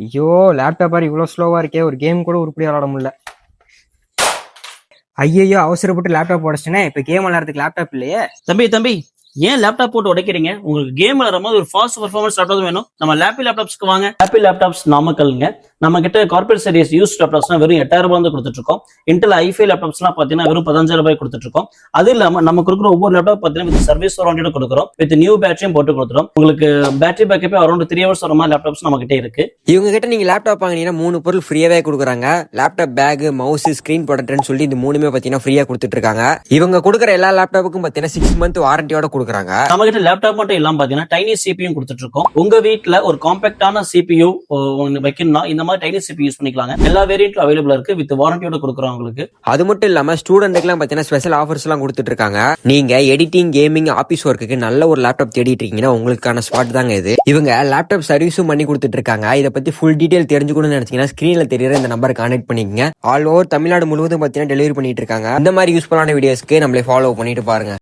ஐயோ லேப்டாப் பாரு இவ்வளோ ஸ்லோவா இருக்கே, ஒரு கேம் கூட உருப்படியா விளாட முடியல. ஐயோ அவசரப்பட்டு லேப்டாப் உடச்சிட்டேனே, இப்போ கேம் விளையாடுறதுக்கு லேப்டாப் இல்லையே. தம்பி ஏன் லேப்டாப் போட்டு உடைக்கிறீங்க? உங்களுக்கு கேம் விளையாடும் போது ஒரு ஃபாஸ்ட் பர்ஃபார்மன்ஸ் லேப்டாப் வேணும். நம்ம லேப்டாப்ஸ்க்கு வாங்க. லேப்டாப்ஸ் நாமக்கல்ங்க. நம்ம கிட்ட கார்பரேட் சீரிஸ் யூஸ் லேப்டாப்ஸ்னா வெறும் 8,000 ரூபாய் வந்து கொடுத்துட்டு இருக்கோம். இன்டெல் i5 லேப்டாப்ஸ்லாம் பாத்தீங்கன்னா வெறும் 15,000 ரூபாய் கொடுத்துட்டு இருக்கோம். அது இல்லாம நம்ம கொடுக்குற ஒவ்வொரு லேப்டாப் பாத்தீங்கன்னா வித் சர்வீஸ் வாரண்டியோட கொடுக்குறோம். வித் நியூ பேட்டரியும் போட்டு கொடுத்துறோம். உங்களுக்கு பேட்டரி பேக்கப் அரௌண்ட் 3 hours வர மாதிரி லேப்டாப்ஸ் நம்ம கிட்ட இருக்கு. இவங்க கிட்ட நீங்க லேப்டாப் வாங்கினீங்கன்னா 3 பொருள் ஃப்ரீயாவே கொடுக்குறாங்க. லேப்டாப் பேக், மவுஸ், ஸ்கிரீன் ப்ரொடெக்டர்னு சொல்லி இந்த மூணுமே பாத்தீங்கன்னா ஃப்ரீயா கொடுத்துட்டு இருக்காங்க. இவங்க கொடுக்குற எல்லா லேப்டாப்புக்கும் பாத்தீங்கன்னா 6 month வாரண்டியோட கொடுக்குறாங்க. நம்ம கிட்ட லேப்டாப் மட்டும் இல்லாம பாத்தீங்கன்னா டைனி CPU கொடுத்துட்டு இருக்கோம். உங்க வீட்ல ஒரு காம்பாக்டான CPU வைக்கணும்னா இந்த மாதிரி டைனி CPU யூஸ் பண்ணிக்கலாங்க. எல்லா வேரியன்ட்டும் அவைலபிளா இருக்கு. வித் வாரண்டியோட கொடுக்குறோம் உங்களுக்கு. அது மட்டும் இல்லாம ஸ்டூடெண்ட்டுக்குலாம் பாத்தீங்கன்னா ஸ்பெஷல் ஆஃபர்ஸ் எல்லாம் கொடுத்துட்டு இருக்காங்க. நீங்க எடிட்டிங், கேமிங், ஆபீஸ் ஒர்க்குக்கு நல்ல ஒரு லேப்டாப் தேடிட்டு இருக்கீங்கன்னா உங்களுக்கான ஸ்பாட் தாங்க இது. இவங்க லேப்டாப் சர்வீஸும் பண்ணி கொடுத்துட்டு இருக்காங்க. இதை பத்தி ஃபுல் டீடைல் தெரிஞ்சுக்கணும்னு நினைச்சீங்கன்னா ஸ்கிரீன்ல தெரியற இந்த நம்பரை கான்டாக்ட் பண்ணிக்கங்க. ஆல் ஓவர் தமிழ்நாடு முழுவதும் பாத்தீங்கன்னா டெலிவரி பண்ணிட்டு இருக்காங்க. இந்த மாதிரி யூஸ்ஃபுல்லான வீடியோஸ்க்கு நம்மளை ஃபாலோ பண்ணிட்டு பாருங்க.